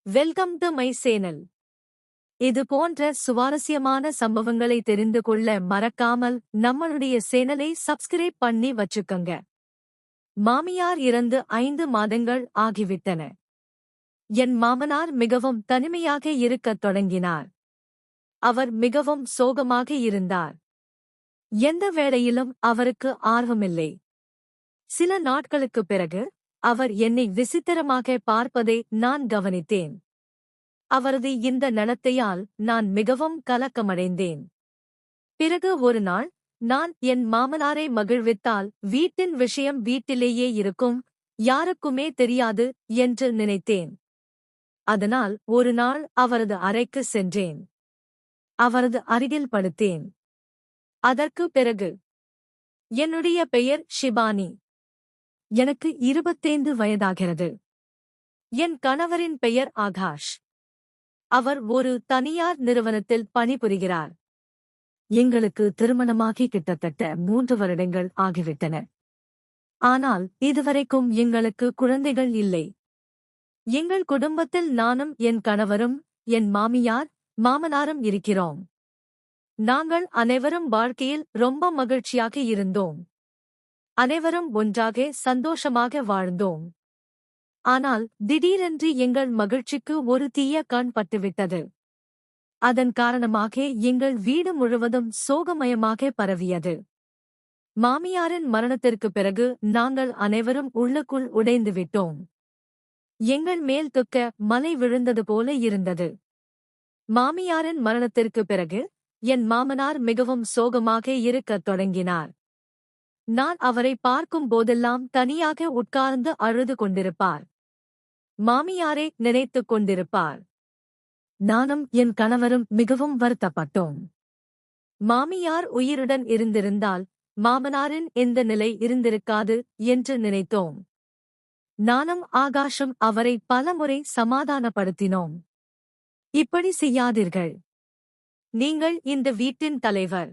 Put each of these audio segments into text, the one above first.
Welcome to my channel. இது போன்ற சுவாரஸ்யமான சம்பவங்களை தெரிந்து கொள்ள மறக்காமல் நம்மளுடைய சேனலை சப்ஸ்கிரைப் பண்ணி வச்சுக்கங்க. மாமியார் இறந்து 5 மாதங்கள் ஆகிவிட்டன. என் மாமனார் மிகவும் தனிமையாக இருக்கத் தொடங்கினார். அவர் மிகவும் சோகமாக இருந்தார். எந்த வேளையிலும் அவருக்கு ஆர்வமில்லை. சில நாட்களுக்குப் பிறகு அவர் என்னை விசித்திரமாக பார்ப்பதை நான் கவனித்தேன். அவரது இந்த நடத்தையால் நான் மிகவும் கலக்கமடைந்தேன். பிறகு ஒரு நாள் நான் என் மாமனாரை மகிழ்வித்தால் வீட்டின் விஷயம் வீட்டிலேயே இருக்கும், யாருக்குமே தெரியாது என்று நினைத்தேன். அதனால் ஒரு நாள் அவரது அறைக்கு சென்றேன். அவரது அருகில் படுத்தேன். அதற்கு பிறகு, என்னுடைய பெயர் ஷிபானி. எனக்கு 25 வயதாகிறது. என் கணவரின் பெயர் ஆகாஷ். அவர் ஒரு தனியார் நிறுவனத்தில் பணிபுரிகிறார். எங்களுக்கு திருமணமாகி கிட்டத்தட்ட 3 வருடங்கள் ஆகிவிட்டன. ஆனால் இதுவரைக்கும் எங்களுக்கு குழந்தைகள் இல்லை. எங்கள் குடும்பத்தில் நானும் என் கணவரும் என் மாமியார் மாமனாரும் இருக்கிறோம். நாங்கள் அனைவரும் வாழ்க்கையில் ரொம்ப மகிழ்ச்சியாக இருந்தோம். அனைவரும் ஒன்றாக சந்தோஷமாக வாழ்ந்தோம். ஆனால் திடீரென்று எங்கள் மகிழ்ச்சிக்கு ஒரு தீய கண் பட்டுவிட்டது. அதன் காரணமாக எங்கள் வீடு முழுவதும் சோகமயமாக பரவியது. மாமியாரின் மரணத்திற்குப் பிறகு நாங்கள் அனைவரும் உள்ளுக்குள் உடைந்துவிட்டோம். எங்கள் மேல் துக்க மலை விழுந்தது போல இருந்தது. மாமியாரின் மரணத்திற்குப் பிறகு என் மாமனார் மிகவும் சோகமாக இருக்கத் தொடங்கினார். நான் அவரை பார்க்கும் போதெல்லாம் தனியாக உட்கார்ந்து அழுது கொண்டிருப்பார். மாமியாரை நினைத்துக் கொண்டிருப்பார். நானும் என் கணவரும் மிகவும் வருத்தப்பட்டோம். மாமியார் உயிருடன் இருந்திருந்தால் மாமனாரின் இந்த நிலை இருந்திருக்காது என்று நினைத்தோம். நானும் ஆகாஷும் அவரை பலமுறை சமாதானப்படுத்தினோம். இப்படி செய்யாதீர்கள். நீங்கள் இந்த வீட்டின் தலைவர்.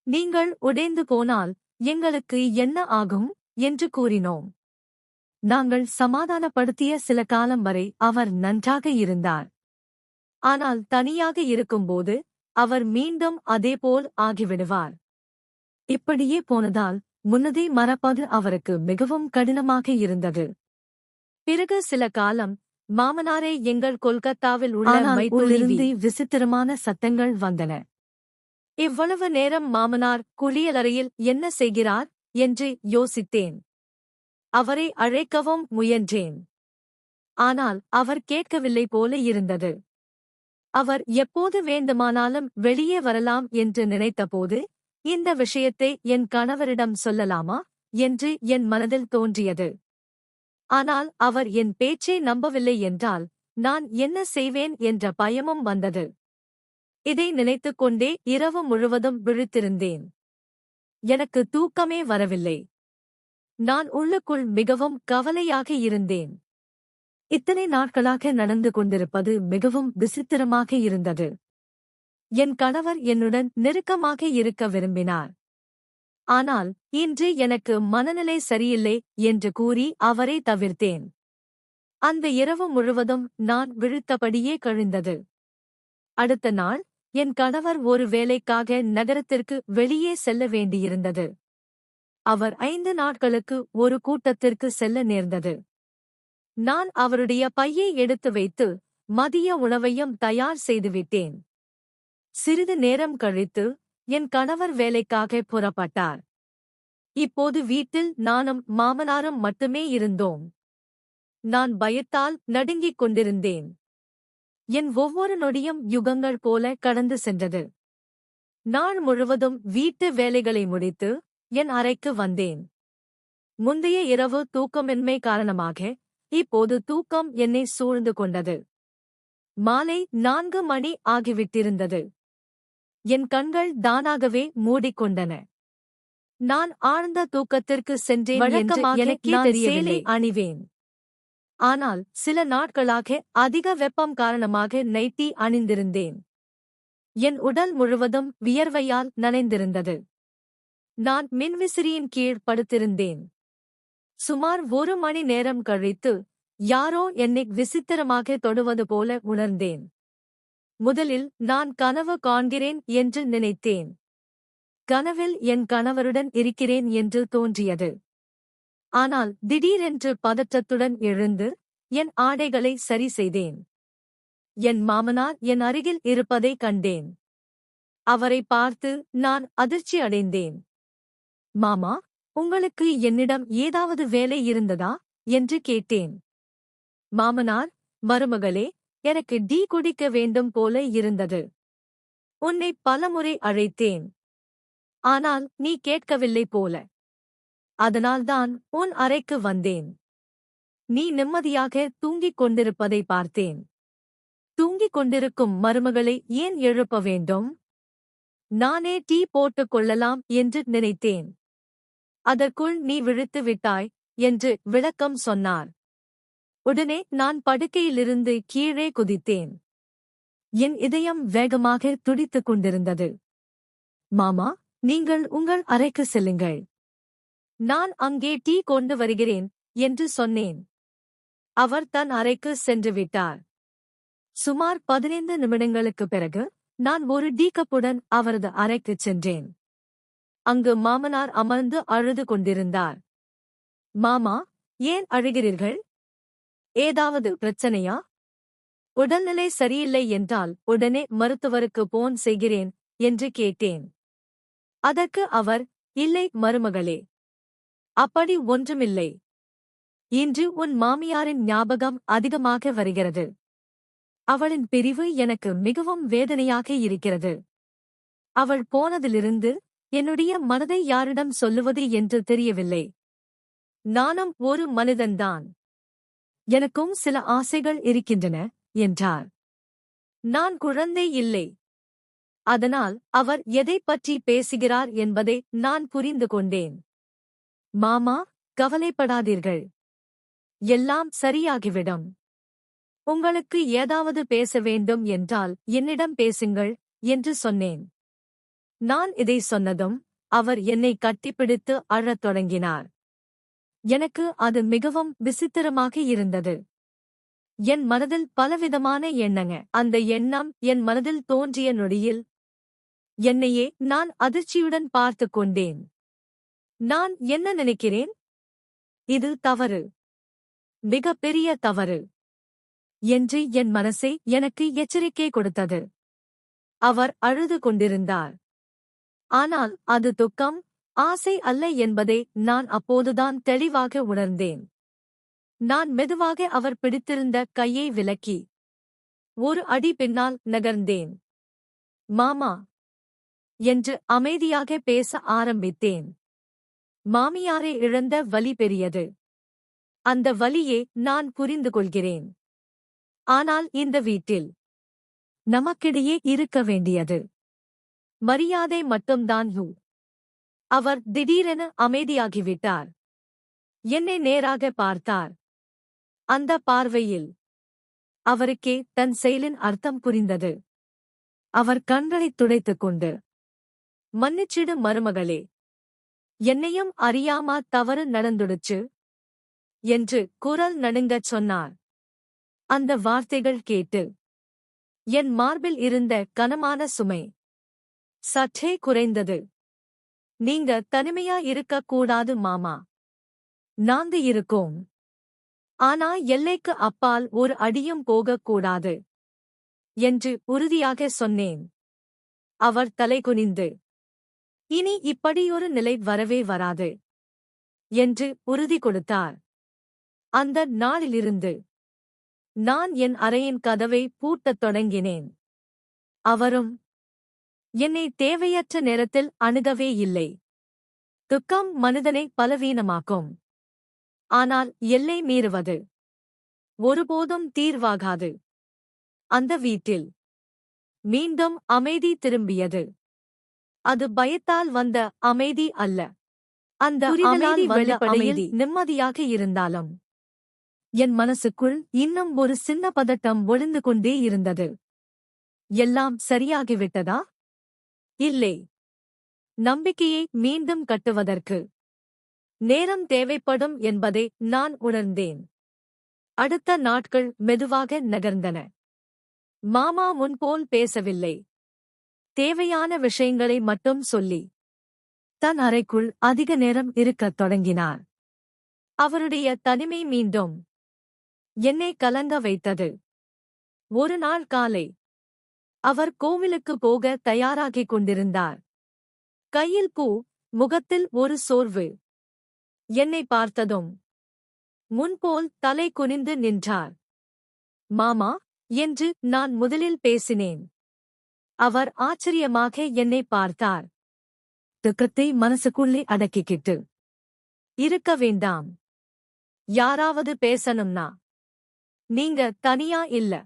நீங்கள் உடைந்து போனால் எங்களுக்கு என்ன ஆகும் என்று கூறினோம். நாங்கள் சமாதானப்படுத்திய சில காலம் வரை அவர் நன்றாக இருந்தார். ஆனால் தனியாக இருக்கும்போது அவர் மீண்டும் அதேபோல் ஆகிவிடுவார். இப்படியே போனதால் முன்னதை மறப்பது அவருக்கு மிகவும் கடினமாக இருந்தது. பிறகு சில காலம் மாமனாரை எங்கள் கொல்கத்தாவில் உள்ள மைசூரிலிருந்து விசித்திரமான சத்தங்கள் வந்தன. இவ்வளவு நேரம் மாமனார் குளியலறையில் என்ன செய்கிறார் என்று யோசித்தேன். அவரை அழைக்கவும் முயன்றேன். ஆனால் அவர் கேட்கவில்லை போல இருந்தது. அவர் எப்போது வேண்டுமானாலும் வெளியே வரலாம் என்று நினைத்தபோது இந்த விஷயத்தை என் கணவரிடம் சொல்லலாமா என்று என் மனதில் தோன்றியது. ஆனால் அவர் என் பேச்சை நம்பவில்லை என்றால் நான் என்ன செய்வேன் என்ற பயமும் வந்தது. இதை நினைத்துக் கொண்டே இரவு முழுவதும் விழித்திருந்தேன். எனக்கு தூக்கமே வரவில்லை. நான் உள்ளுக்குள் மிகவும் கவலையாக இருந்தேன். இத்தனை நாட்களாக நடந்து கொண்டிருப்பது மிகவும் விசித்திரமாக இருந்தது. என் கணவர் என்னுடன் நெருக்கமாக இருக்க விரும்பினார். ஆனால் இன்று எனக்கு மனநிலை சரியில்லை என்று கூறி அவரை தவிர்த்தேன். அந்த இரவு முழுவதும் நான் விழித்தபடியே கழிந்தது. அடுத்த நாள் என் கணவர் ஒரு வேலைக்காக நகரத்திற்கு வெளியே செல்ல வேண்டியிருந்தது. அவர் 5 நாட்களுக்கு ஒரு கூட்டத்திற்கு செல்ல நேர்ந்தது. நான் அவருடைய பையை எடுத்து வைத்து மதிய உணவையும் தயார் செய்துவிட்டேன். சிறிது நேரம் கழித்து என் கணவர் வேலைக்காக புறப்பட்டார். இப்போது வீட்டில் நானும் மாமனாரும் மட்டுமே இருந்தோம். நான் பயத்தால் நடுங்கிக் கொண்டிருந்தேன். என் ஒவ்வொரு நொடியும் யுகங்கள் போல கடந்து சென்றது. நாள் முழுவதும் வீட்டு வேலைகளை முடித்து என் அறைக்கு வந்தேன். முந்தைய இரவு தூக்கமின்மை காரணமாக இப்போது தூக்கம் என்னை சூழ்ந்து கொண்டது. மாலை 4 மணி ஆகிவிட்டிருந்தது. என் கண்கள் தானாகவே மூடிக்கொண்டன. நான் ஆழ்ந்த தூக்கத்திற்கு சென்றேன். வழக்கமாக எனக்கே தெரியவில்லை. அணிவேன். ஆனால் சில நாட்களாக அதிக வெப்பம் காரணமாக நைட்டி அணிந்திருந்தேன். என் உடல் முழுவதும் வியர்வையால் நனைந்திருந்தது. நான் மின்விசிறியின் கீழ் படுத்திருந்தேன். சுமார் 1 மணி நேரம் கழித்து யாரோ என்னை விசித்திரமாக தொடுவது போல உணர்ந்தேன். முதலில் நான் கனவு காண்கிறேன் என்று நினைத்தேன். கனவில் என் கணவருடன் இருக்கிறேன் என்று தோன்றியது. ஆனால் திடீரென்று பதற்றத்துடன் எழுந்து என் ஆடைகளை சரி செய்தேன். என் மாமனார் என் அருகில் இருப்பதை கண்டேன். அவரை பார்த்து நான் அதிர்ச்சி அடைந்தேன். மாமா, உங்களுக்கு என்னிடம் ஏதாவது வேலை இருந்ததா என்று கேட்டேன். மாமனார், மருமகளே, எனக்கு டீ குடிக்க வேண்டும் போல இருந்தது. உன்னை பலமுறை அழைத்தேன். ஆனால் நீ கேட்கவில்லை போல. அதனால்தான் உன் அறைக்கு வந்தேன். நீ நிம்மதியாக தூங்கிக் கொண்டிருப்பதை பார்த்தேன். தூங்கிக் கொண்டிருக்கும் மருமகளை ஏன் எழுப்ப வேண்டும்? நானே டீ போட்டுக் கொள்ளலாம் என்று நினைத்தேன். அதற்குள் நீ விழித்து விட்டாய் என்று விளக்கம் சொன்னார். உடனே நான் படுக்கையிலிருந்து கீழே குதித்தேன். என் இதயம் வேகமாக துடித்துக் கொண்டிருந்தது. மாமா, நீங்கள் உங்கள் அறைக்கு செல்லுங்கள். நான் அங்கே டீ கொண்டு வருகிறேன் என்று சொன்னேன். அவர் தன் அறைக்கு சென்று விட்டார். சுமார் 15 நிமிடங்களுக்குப் பிறகு நான் ஒரு டீ கப்புடன் அவரது அறைக்குச் சென்றேன். அங்கு மாமனார் அமர்ந்து அழுது கொண்டிருந்தார். மாமா, ஏன் அழுகிறீர்கள்? ஏதாவது பிரச்சனையா? உடல்நிலை சரியில்லை என்றால் உடனே மருத்துவருக்கு போன் செய்கிறேன் என்று கேட்டேன். அதற்கு அவர், இல்லை மருமகளே, அப்படி ஒன்றுமில்லை. இன்று உன் மாமியாரின் ஞாபகம் அதிகமாக வருகிறது. அவளின் பிரிவு எனக்கு மிகவும் வேதனையாக இருக்கிறது. அவள் போனதிலிருந்து என்னுடைய மனதை யாரிடம் சொல்லுவது என்று தெரியவில்லை. நானும் ஒரு மனிதன்தான். எனக்கும் சில ஆசைகள் இருக்கின்றன என்றார். நான் குழந்தை இல்லை. அதனால் அவர் எதைப் பற்றி பேசுகிறார் என்பதை நான் புரிந்து கொண்டேன். மாமா, கவலைப்படாதீர்கள். எல்லாம் சரியாகிவிடும். உங்களுக்கு ஏதாவது பேச வேண்டும் என்றால் என்னிடம் பேசுங்கள் என்று சொன்னேன். நான் இதை சொன்னதும் அவர் என்னை கட்டிப்பிடித்து அழத் தொடங்கினார். எனக்கு அது மிகவும் விசித்திரமாக இருந்தது. என் மனதில் பலவிதமான எண்ணங்க. அந்த எண்ணம் என் மனதில் தோன்றிய நொடியில் என்னையே நான் அதிர்ச்சியுடன் பார்த்துக் கொண்டேன். நான் என்ன நினைக்கிறேன்? இது தவறு, மிகப்பெரிய தவறு என்று என் மனசே எனக்கு எச்சரிக்கை கொடுத்தது. அவர் அழுது கொண்டிருந்தார். ஆனால் அது துக்கம், ஆசை அல்ல என்பதை நான் அப்போதுதான் தெளிவாக உணர்ந்தேன். நான் மெதுவாக அவர் பிடித்திருந்த கையை விலக்கி ஒரு அடி பின்னால் நகர்ந்தேன். மாமா என்று அமைதியாக பேச ஆரம்பித்தேன். மாமியாரை இழந்த வலி பெரியது. அந்த வலியை நான் புரிந்து கொள்கிறேன். ஆனால் இந்த வீட்டில் நமக்கிடையே இருக்க வேண்டியது மரியாதை மட்டும்தான். அவர் திடீரென அமைதியாகிவிட்டார். என்னை நேராக பார்த்தார். அந்த பார்வையில் அவருக்கே தன் செயலின் அர்த்தம் புரிந்தது. அவர் கண்களைத் துடைத்துக் கொண்டு, மன்னிச்சிடு மருமகளே, என்னையும் அறியாமா தவறு நடந்துடுச்சு என்று குரல் நடுங்கச் சொன்னார். அந்த வார்த்தைகள் கேட்டு என் மார்பில் இருந்த கனமான சுமை சற்றே குறைந்தது. நீங்க தனிமையா இருக்கக் கூடாது மாமா. நாங்க இருக்கோம். ஆனா எல்லைக்கு அப்பால் ஒரு அடியும் போகக் கூடாது என்று உறுதியாக சொன்னேன். அவர் தலைகுனிந்து, இனி இப்படியொரு நிலை வரவே வராது என்று உறுதி கொடுத்தார். அந்த நாளிலிருந்து நான் என் அறையின் கதவை பூட்டத் தொடங்கினேன். அவரும் என்னை தேவையற்ற நேரத்தில் அணுகவே இல்லை. துக்கம் மனிதனை பலவீனமாக்கும். ஆனால் எல்லை மீறுவது ஒருபோதும் தீர்வாகாது. அந்த வீட்டில் மீண்டும் அமைதி திரும்பியது. அது பயத்தால் வந்த அமைதி அல்ல. அந்த அமைதி வெளிப்படையில் நிம்மதியாக இருந்தாலும் என் மனசுக்குள் இன்னும் ஒரு சின்ன பதட்டம் ஒளிந்து கொண்டே இருந்தது. எல்லாம் சரியாகிவிட்டதா? இல்லை. நம்பிக்கையை மீண்டும் கட்டுவதற்கு நேரம் தேவைப்படும் என்பதை நான் உணர்ந்தேன். அடுத்த நாட்கள் மெதுவாக நகர்ந்தன. மாமா முன்போல் பேசவில்லை. தேவையான விஷயங்களை மட்டும் சொல்லி தன் அறைக்குள் அதிக நேரம் இருக்கத் தொடங்கினார். அவருடைய தனிமை மீண்டும் என்னை கலங்க வைத்தது. ஒரு நாள் காலை அவர் கோவிலுக்கு போக தயாராகிக் கொண்டிருந்தார். கையில் பூ, முகத்தில் ஒரு சோர்வு. என்னை பார்த்ததும் முன்போல் தலை குனிந்து நின்றார். மாமா என்று நான் முதலில் பேசினேன். அவர் ஆச்சரியமாக என்னை பார்த்தார். துக்கத்தை மனசுக்குள்ளே அடக்கிக்கிட்டு, இருக்க வேண்டாம். யாராவது பேசணும்னா நீங்க தனியா இல்ல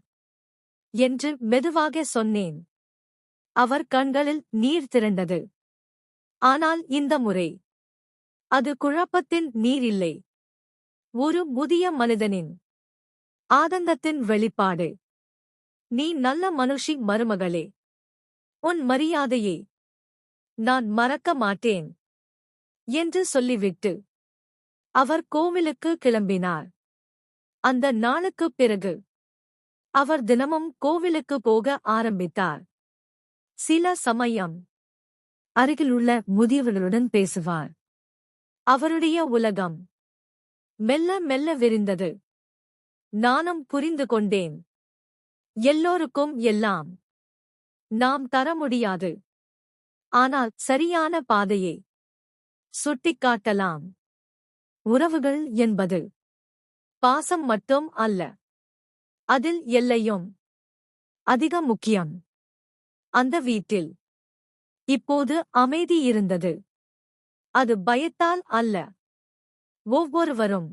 என்று மெதுவாக சொன்னேன். அவர் கண்களில் நீர் திரண்டது. ஆனால் இந்த முறை அது குழப்பத்தின் நீர் இல்லை. ஒரு முதிய மனிதனின் ஆதங்கத்தின் வெளிப்பாடு. நீ நல்ல மனுஷி மருமகளே. உன் மரியாதையை நான் மறக்க மாட்டேன் என்று சொல்லிவிட்டு அவர் கோவிலுக்கு கிளம்பினார். அந்த நாளுக்குப் பிறகு அவர் தினமும் கோவிலுக்கு போக ஆரம்பித்தார். சில சமயம் அருகிலுள்ள முதியவர்களுடன் பேசுவார். அவருடைய உலகம் மெல்ல மெல்ல விரிந்தது. நானும் புரிந்து கொண்டேன். எல்லோருக்கும் எல்லாம் நாம் தர முடியாது. ஆனால் சரியான பாதையை சுட்டிக்காட்டலாம். உறவுகள் என்பது பாசம் மட்டும் அல்ல. அதில் எல்லையும் அதிக முக்கியம். அந்த வீட்டில் இப்போது அமைதி இருந்தது. அது பயத்தால் அல்ல. ஒவ்வொருவரும்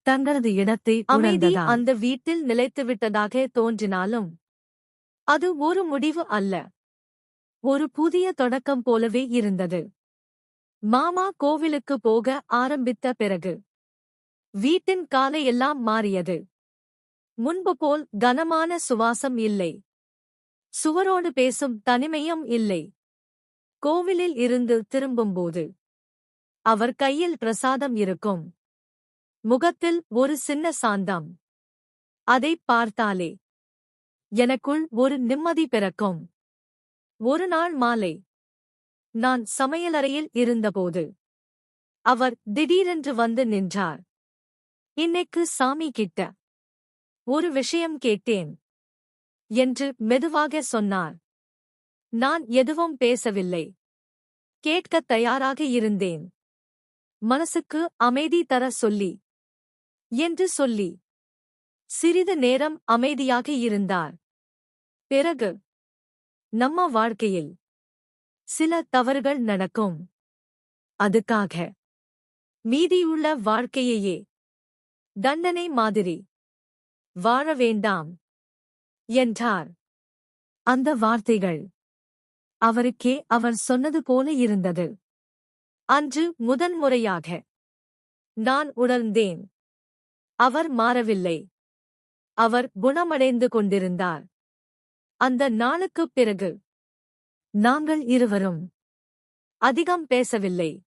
தங்களது இடத்தை அமைதி அந்த வீட்டில் நிலைத்துவிட்டதாக தோன்றினாலும் அது ஒரு முடிவு அல்ல. ஒரு புதிய தொடக்கம் போலவே இருந்தது. மாமா கோவிலுக்கு போக ஆரம்பித்த பிறகு வீட்டின் காலையெல்லாம் மாறியது. முன்பு போல் கனமான சுவாசம் இல்லை. சுவரோடு பேசும் தனிமையும் இல்லை. கோவிலில் இருந்து திரும்பும்போது அவர் கையில் பிரசாதம் இருக்கும். முகத்தில் ஒரு சின்ன சாந்தம். அதைப் பார்த்தாலே எனக்குள் ஒரு நிம்மதி பிறக்கும். ஒரு நாள் மாலை நான் சமையலறையில் இருந்தபோது அவர் திடீரென்று வந்து நின்றார். இன்னைக்கு சாமி கிட்ட ஒரு விஷயம் கேட்டேன் என்று மெதுவாக சொன்னார். நான் எதுவும் பேசவில்லை. கேட்கத் தயாராக இருந்தேன். மனசுக்கு அமைதி தர சொல்லி என்று சொல்லி சிறிது நேரம் அமைதியாக இருந்தார். பிறகு நம்ம வாழ்க்கையில் சில தவறுகள் நடக்கும். அதுக்காக மீதியுள்ள வாழ்க்கையையே தண்டனை மாதிரி வாழ வேண்டாம் என்றார். அந்த வார்த்தைகள் அவருக்கே அவர் சொன்னது போல இருந்தது. அன்று முதன்முறையாக நான் உணர்ந்தேன். அவர் மாறவில்லை. அவர் குணமடைந்து கொண்டிருந்தார். அந்த நாளுக்குப் பிறகு நாங்கள் இருவரும் அதிகம் பேசவில்லை.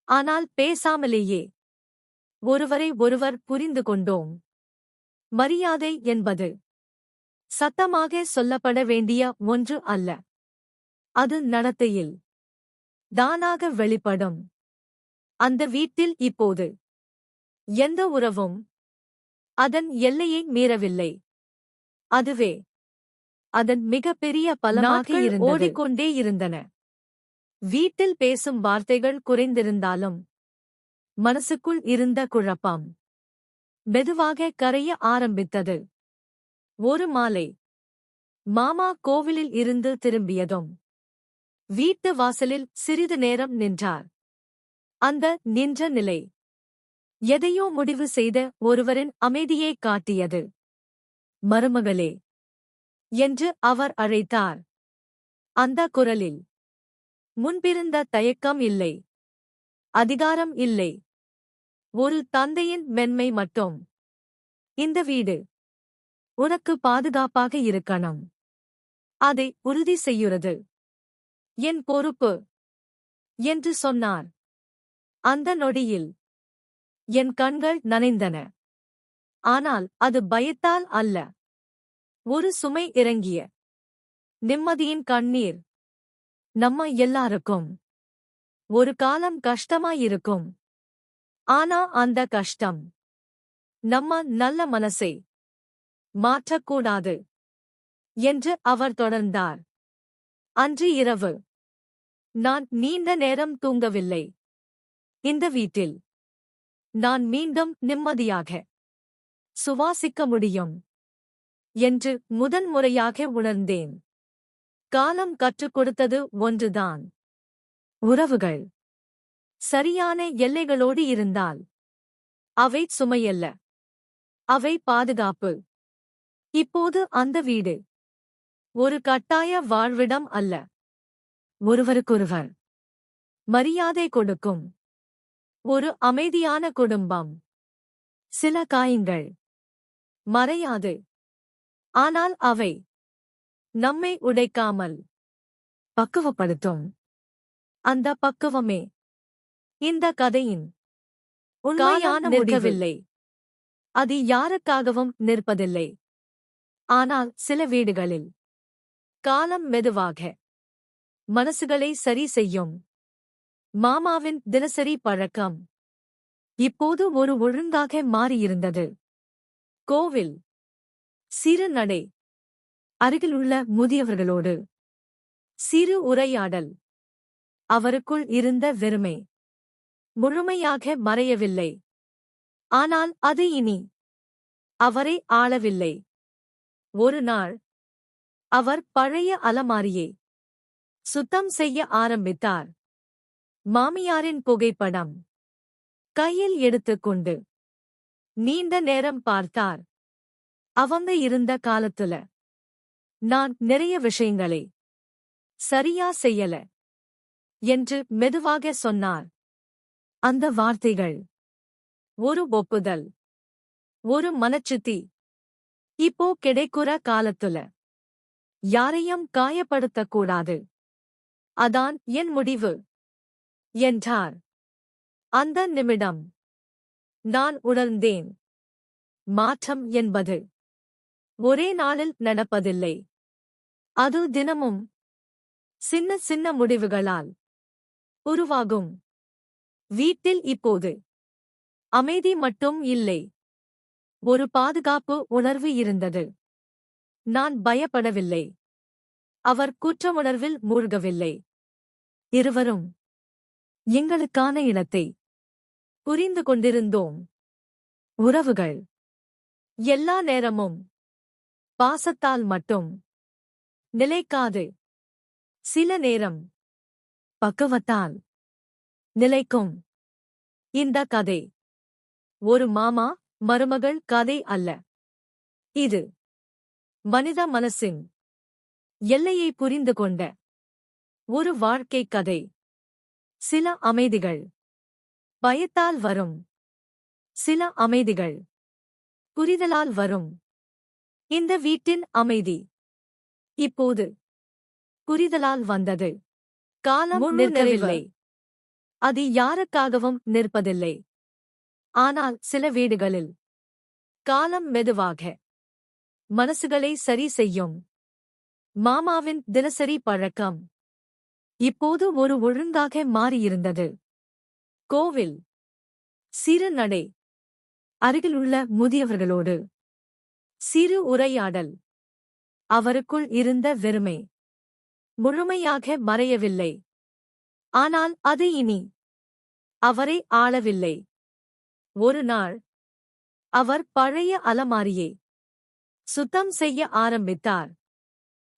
ஆனால் பேசாமலேயே ஒருவரை ஒருவர் புரிந்து கொண்டோம். மரியாதை என்பது சத்தமாக சொல்லப்பட வேண்டிய ஒன்று அல்ல. அது நடத்தையில் தானாக வெளிப்படும். அந்த வீட்டில் இப்போது எந்த உறவும் அதன் எல்லையை மீறவில்லை. அதுவே அதன் மிகப்பெரிய பலமாக இருந்தது. ஓடிக்கொண்டே இருந்தன. வீட்டில் பேசும் வார்த்தைகள் குறைந்திருந்தாலும் மனசுக்குள் இருந்த குழப்பம் மெதுவாக கரைய ஆரம்பித்தது. ஒரு மாலை மாமா கோவிலில் இருந்து திரும்பியதும் வீட்டு வாசலில் சிறிது நேரம் நின்றார். அந்த நின்ற நிலை எதையோ முடிவு செய்த ஒருவரின் அமைதியைக் காட்டியது. மருமகளே என்று அவர் அழைத்தார். அந்த குரலில் முன்பிருந்த தயக்கம் இல்லை. அதிகாரம் இல்லை. ஒரு தந்தையின் மென்மை மட்டும். இந்த வீடு உனக்கு பாதுகாப்பாக இருக்கணும். அதை உறுதி செய்யுறது என் பொறுப்பு என்று சொன்னார். அந்த நொடியில் என் கண்கள் நனைந்தன. ஆனால் அது பயத்தால் அல்ல. ஒரு சுமை இறங்கிய நிம்மதியின் கண்ணீர். நம்ம எல்லாருக்கும் ஒரு காலம் கஷ்டமாயிருக்கும். ஆனா அந்த கஷ்டம் நம்ம நல்ல மனசை மாற்றக்கூடாது என்று அவர் தொடர்ந்தார். அன்று இரவு நான் நீண்ட நேரம் தூங்கவில்லை. இந்த வீட்டில் நான் மீண்டும் நிம்மதியாக சுவாசிக்க முடியும் என்று முதன்முறையாக உணர்ந்தேன். காலம் கற்றுக் கொடுத்தது ஒன்றுதான். உறவுகள் சரியான எல்லைகளோடு இருந்தால் அவை சுமையல்ல, அவை பாதுகாப்பு. இப்போது அந்த வீடு ஒரு கட்டாய வாழ்விடம் அல்ல. ஒருவருக்கொருவர் மரியாதை கொடுக்கும் ஒரு அமைதியான குடும்பம். சில காயங்கள் மறையாது, ஆனால் அவை நம்மை உடைக்காமல் பக்குவப்படுத்தும். அந்த பக்குவமே இந்த கதையின் உண்மையான நிற்கவில்லை. அது யாருக்காகவும் நிற்பதில்லை. ஆனால் சில வீடுகளில் காலம் மெதுவாக மனசுகளை சரி செய்யும். மாமாவின் தினசரி பழக்கம் இப்போது ஒரு ஒழுங்காக மாறியிருந்தது. கோவில், சிறு நடை, அருகிலுள்ள முதியவர்களோடு சிறு உரையாடல். அவருக்குள் இருந்த வெறுமை முழுமையாக மறையவில்லை. ஆனால் அது இனி அவரை ஆளவில்லை. ஒரு நாள் அவர் பழைய அலமாரியை சுத்தம் செய்ய ஆரம்பித்தார். மாமியாரின் புகைப்படம் கையில் எடுத்துக்கொண்டு நீண்ட நேரம் பார்த்தார். அவங்க இருந்த காலத்துல நான் நிறைய விஷயங்களை சரியா செய்யல என்று மெதுவாக சொன்னார். அந்த வார்த்தைகள் ஒரு ஒப்புதல், ஒரு மனச்சுத்தி. இப்போ கிடைக்குற காலத்துல யாரையும் காயப்படுத்தக்கூடாது. அதான் என் முடிவு என்றார். அந்த நிமிடம் நான் உணர்ந்தேன், மாற்றம் என்பது ஒரே நாளில் நடப்பதில்லை. அது தினமும் சின்ன சின்ன முடிவுகளால் உருவாகும். வீட்டில் இப்போது அமைதி மட்டும் இல்லை, ஒரு பாதுகாப்பு உணர்வு இருந்தது. நான் பயப்படவில்லை. அவர் குற்றமுணர்வில் மூழ்கவில்லை. இருவரும் எங்களுக்கான இடத்தை புரிந்து கொண்டிருந்தோம். உறவுகள் எல்லா நேரமும் பாசத்தால் மட்டும் நிலைக்காது. சில நேரம் பக்குவத்தால் நிலைக்கும். இந்த கதை ஒரு மாமா மருமகள் கதை அல்ல. இது மனித மனசின் எல்லையை புரிந்து கொண்ட ஒரு வாழ்க்கை கதை. சில அமைதிகள் பயத்தால் வரும், சில அமைதிகள் புரிதலால் வரும். இந்த வீட்டின் அமைதி இப்போது புரிதலால் வந்தது. காலம் நிற்கவில்லை. அது யாருக்காகவும் நிற்பதில்லை. ஆனால் சில வீடுகளில் காலம் மெதுவாக மனசுகளை சரி செய்யும். மாமாவின் தினசரி பழக்கம் இப்போது ஒரு ஒழுங்காக மாறியிருந்தது. கோவில், சிறு நடை, அருகிலுள்ள முதியவர்களோடு சிறு உரையாடல். அவருக்குள் இருந்த வெறுமை முழுமையாக மறையவில்லை. ஆனால் அது இனி அவரை ஆளவில்லை. ஒரு நாள் அவர் பழைய அலமாரியை சுத்தம் செய்ய ஆரம்பித்தார்.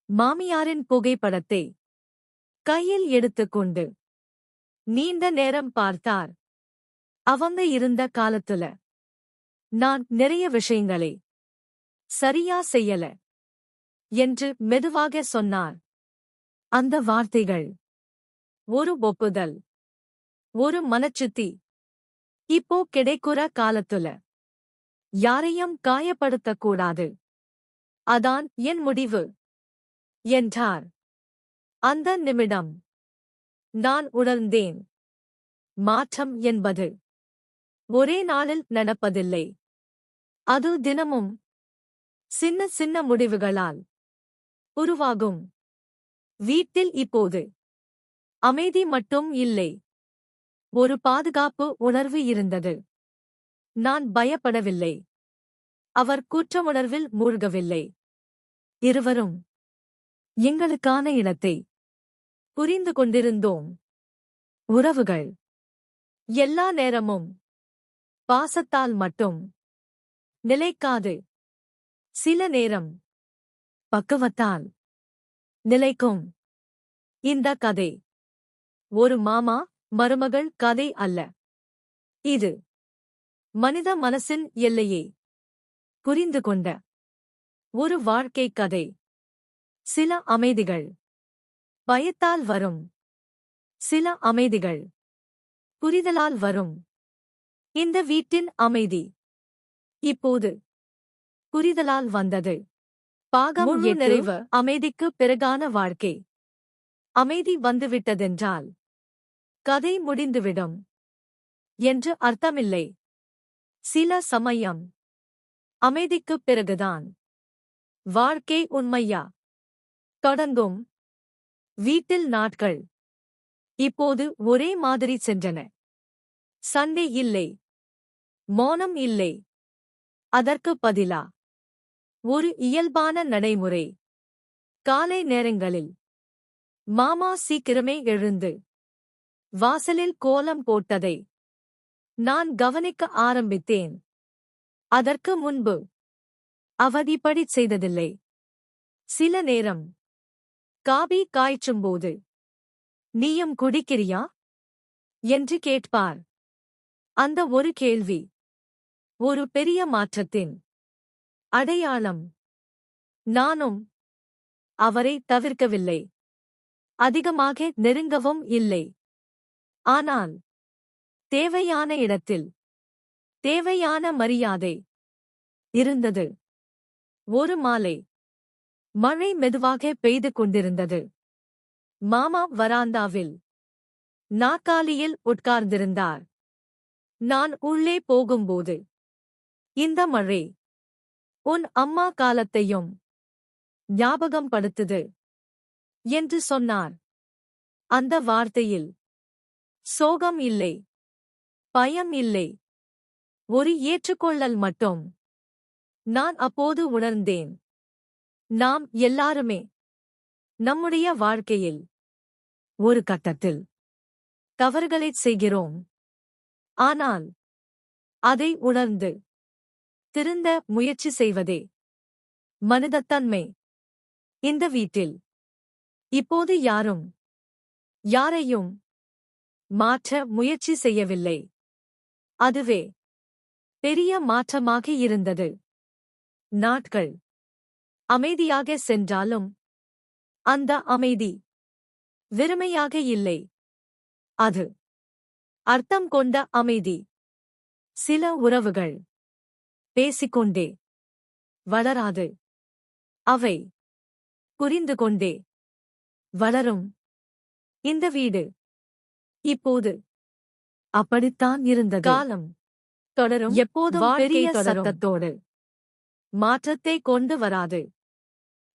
மாமியாரின் புகைப்படத்தை கையில் எடுத்துக்கொண்டு நீண்ட நேரம் பார்த்தார். அவங்க இருந்த காலத்துல நான் நிறைய விஷயங்களை சரியா செய்யல என்று மெதுவாக சொன்னார். அந்த வார்த்தைகள் ஒரு ஒப்புதல், ஒரு மனச்சுத்தி. இப்போ கிடைக்குற காலத்துல யாரையும் காயப்படுத்தக்கூடாது. அதான் என் முடிவு என்றார். அந்த நிமிடம் நான் உணர்ந்தேன், மாற்றம் என்பது ஒரே நாளில் நடப்பதில்லை. அது தினமும் சின்ன சின்ன முடிவுகளால் உருவாகும். வீட்டில் இப்போது அமைதி மட்டும் இல்லை, ஒரு பாதுகாப்பு உணர்வு இருந்தது. நான் பயப்படவில்லை. அவர் குற்றமுணர்வில் மூழ்கவில்லை. இருவரும் எங்களுக்கான இடத்தை புரிந்து கொண்டிருந்தோம். உறவுகள் எல்லா நேரமும் பாசத்தால் மட்டும் நிலைக்காது. சில நேரம் பக்குவத்தால் நிலைக்கும். இந்த கதை ஒரு மாமா மருமகள் கதை அல்ல. இது மனித மனசின் எல்லையை புரிந்து கொண்ட ஒரு வாழ்க்கை கதை. சில அமைதிகள் பயத்தால் வரும், சில அமைதிகள் புரிதலால் வரும். இந்த வீட்டின் அமைதி இப்போது புரிதலால் வந்தது. பாகம் முழு 8 நிறைவு. அமைதிக்கு பிறகான வாழ்க்கை. அமைதி வந்துவிட்டதென்றால் கதை முடிந்துவிடும் என்று அர்த்தமில்லை. சில சமயம் அமைதிக்குப் பிறகுதான் வாழ்க்கை உண்மையா தொடங்கும். வீட்டில் நாட்கள் இப்போது ஒரே மாதிரி சென்றன. சண்டை இல்லை, மௌனம் இல்லை. அதற்கு பதிலா ஒரு இயல்பான நடைமுறை. காலை நேரங்களில் மாமா சீக்கிரமே எழுந்து வாசலில் கோலம் போட்டதை நான் கவனிக்க ஆரம்பித்தேன். அதற்கு முன்பு அவர் இப்படி செய்ததில்லை. சில நேரம் காபி காய்ச்சும்போது, நீயும் குடிக்கிறியா என்று கேட்பார். அந்த ஒரு கேள்வி ஒரு பெரிய மாற்றத்தின் அடையாளம். நானும் அவரை தவிர்க்கவில்லை, அதிகமாக நெருங்கவும் இல்லை. ஆனால் தேவையான இடத்தில் தேவையான மரியாதை இருந்தது. ஒரு மாலை மழை மெதுவாக பெய்து கொண்டிருந்தது. மாமா வராந்தாவில் நாற்காலியில் உட்கார்ந்திருந்தார். நான் உள்ளே போகும்போது, இந்த மழை உன் அம்மா காலத்தையும் ஞாபகம் படுத்துது என்று சொன்னார். அந்த வார்த்தையில் சோகம் இல்லை, பயம் இல்லை, ஒரு ஏற்றுக்கொள்ளல் மட்டும். நான் அப்போது உணர்ந்தேன், நாம் எல்லாருமே நம்முடைய வாழ்க்கையில் ஒரு கட்டத்தில் தவறுகளைச் செய்கிறோம். ஆனால் அதை உணர்ந்து திருந்த முயற்சி செய்வதே மனிதத்தன்மை. இந்த வீட்டில் இப்போது யாரும் யாரையும் மாற்ற முயற்சி செய்யவில்லை. அதுவே பெரிய மாற்றமாக இருந்தது. நாட்கள் அமைதியாக சென்றாலும் அந்த அமைதி வெறுமையாக இல்லை. அது அர்த்தம் கொண்ட அமைதி. சில உறவுகள் பேசிக்கொண்டே வளராது, அவை புரிந்து கொண்டே வளரும். இந்த வீடு இப்போது அப்படித்தான் இருந்தது. காலம் தொடரும், எப்போதும் பெரிய சத்தத்தோடு மாற்றத்தை கொண்டு வராது.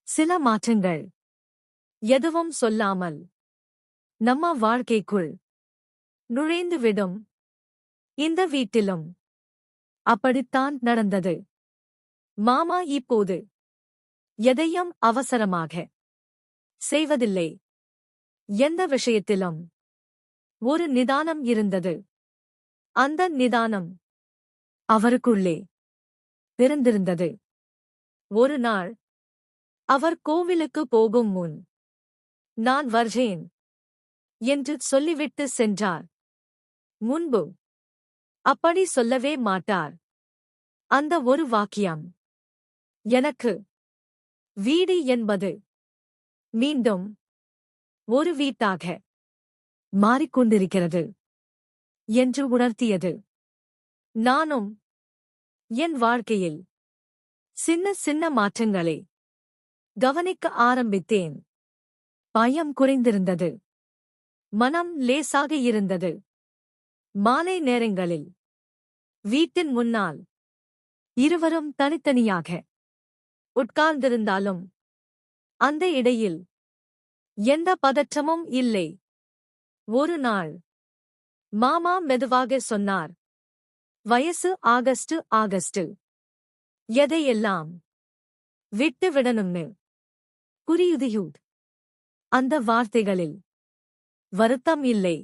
சில மாற்றங்கள் எதுவும் சொல்லாமல் நம்ம வாழ்க்கைக்குள் நுழைந்துவிடும். இந்த வீட்டிலும் அப்படித்தான் நடந்தது. மாமா இப்போது எதையும் அவசரமாக செய்வதில்லை. எந்த விஷயத்திலும் ஒரு நிதானம் இருந்தது. அந்த நிதானம் அவருக்குள்ளே பிறந்திருந்தது. ஒரு நாள் அவர் கோவிலுக்கு போகும் முன், நான் வர்றேன் என்று சொல்லிவிட்டு சென்றார். முன்பு அப்படி சொல்லவே மாட்டார். அந்த ஒரு வாக்கியம் எனக்கு வீடு என்பது மீண்டும் ஒரு வீட்டாக மாறிக்கொண்டிருக்கிறது என்று உணர்த்தியது. நானும் என் வாழ்க்கையில் சின்ன சின்ன மாற்றங்களை கவனிக்க ஆரம்பித்தேன். பயம் குறைந்திருந்தது. மனம் லேசாக இருந்தது. மாலை நேரங்களில் வீட்டின் முன்னால் இருவரும் தனித்தனியாக உட்கார்ந்திருந்தாலும் அந்த இடையில் எந்த பதற்றமும் இல்லை. ஒரு நாள் மாமா மெதுவாக சொன்னார், வயசு ஆகஸ்ட். எதையெல்லாம் விட்டு விடணும்னு புரியுது. அந்த வார்த்தைகளில் வருத்தம் இல்லை,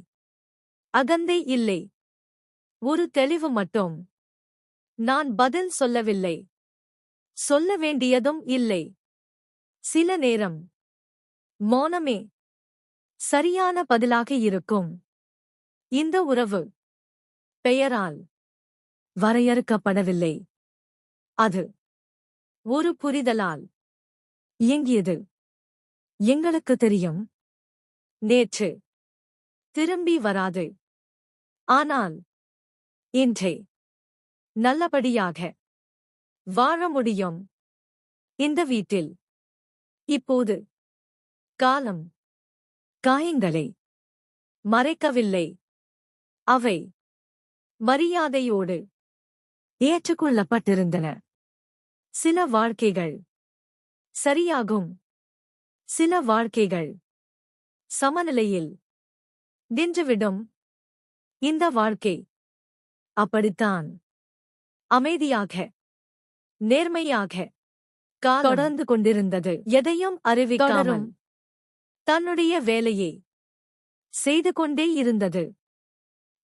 அகந்தை இல்லை, ஒரு தெளிவு மட்டும். நான் பதில் சொல்லவில்லை, சொல்ல வேண்டியதும் இல்லை. சில நேரம் மௌனமே சரியான பதிலாக இருக்கும். இந்த உறவு பெயரால் வரையறுக்கப்படவில்லை, அது ஒரு புரிதலால் இயங்கியது. எங்களுக்கு தெரியும், நேற்று திரும்பி வராது. ஆனால் இன்றே நல்லபடியாக வாழ முடியும் இந்த வீட்டில். இப்போது காலம் காயங்களை மறைக்கவில்லை, அவை மரியாதையோடு ஏற்றுக்கொள்ளப்பட்டிருந்தன. சில வாழ்க்கைகள் சரியாகும், சில வாழ்க்கைகள் சமநிலையில் நின்றுவிடும். இந்த வாழ்க்கை அப்படித்தான். அமைதியாக, நேர்மையாக தொடர்ந்து கொண்டிருந்தது. எதையும் அறிவிக்காமல் தன்னுடைய வேலையை செய்து கொண்டே இருந்தது.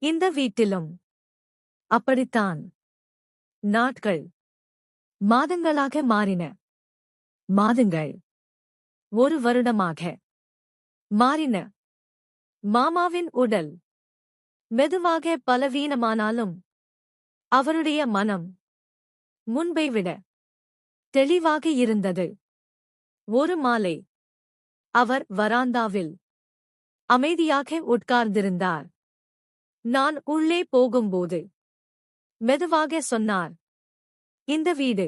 இந்த வீட்டிலும் அப்படித்தான். நாட்கள் மாதங்களாக மாறின, மாதங்கள் ஒரு வருடமாக மாறின. மாமாவின் உடல் மெதுவாக பலவீனமானாலும் அவருடைய மனம் முன்பை விட தெளிவாக இருந்தது. ஒரு மாலை அவர் வராந்தாவில் அமைதியாக உட்கார்ந்திருந்தார். நான் உள்ளே போகும்போது மெதுவாக சொன்னார், இந்த வீடு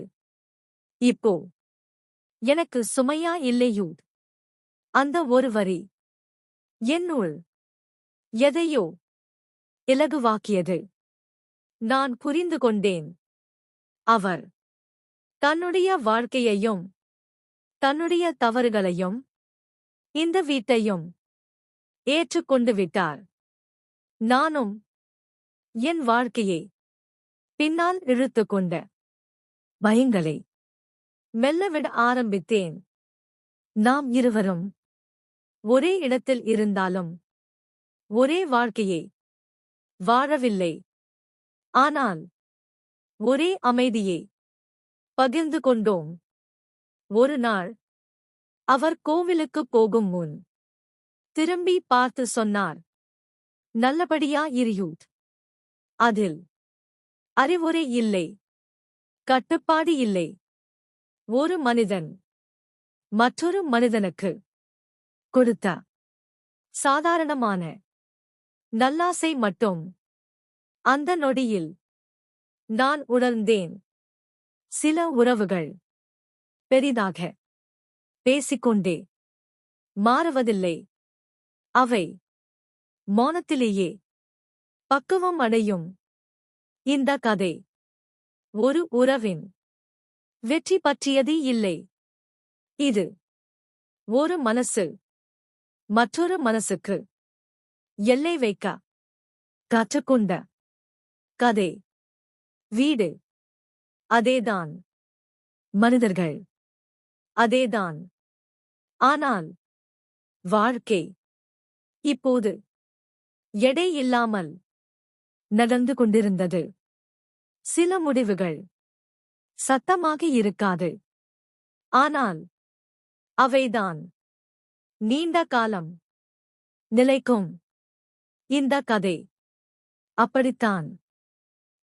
இப்போ எனக்கு சுமையா இல்லையூ. அந்த ஒரு வரி என்னுள் எதையோ இலகுவாக்கியது. நான் புரிந்து கொண்டேன், அவர் தன்னுடைய வாழ்க்கையையும் தன்னுடைய தவறுகளையும் இந்த வீட்டையும் ஏற்றுக்கொண்டு விட்டார். நானும் என் வாழ்க்கையை பின்னால் இழுத்துக்கொண்ட பயங்களை மெல்லவிட ஆரம்பித்தேன். நாம் இருவரும் ஒரே இடத்தில் இருந்தாலும் ஒரே வாழ்க்கையை வாழவில்லை, ஆனால் ஒரே அமைதியை பகிர்ந்து கொண்டோம். ஒரு நாள் அவர் கோவிலுக்குப் போகும் முன் திரும்பி பார்த்து சொன்னார், நல்லபடியா இரு. அதில் அறிவுரை இல்லை, கட்டுப்பாடு இல்லை. ஒரு மனிதன் மற்றொரு மனிதனுக்கு கொடுத்த சாதாரணமான நல்லாசை மட்டும். அந்த நொடியில் நான் உணர்ந்தேன், சில உறவுகள் பெரிதாக பேசிக்கொண்டே மாறுவதில்லை, அவை மௌனத்திலேயே பக்குவம் அடையும். இந்த கதை ஒரு உறவின் வெற்றி பற்றியது இல்லை, இது ஒரு மனசு மற்றொரு மனசுக்கு எல்லை வைக்க கற்றுக்கொண்ட கதை. வீடு அதேதான், மனிதர்கள் அதேதான், ஆனால் வாழ்க்கை இப்போது எடை இல்லாமல் நடந்து கொண்டிருந்தது. சில முடிவுகள் சத்தமாக இருக்காது, ஆனால் அவைதான் நீண்ட காலம் நிலைக்கும். இந்த கதை அப்படித்தான்.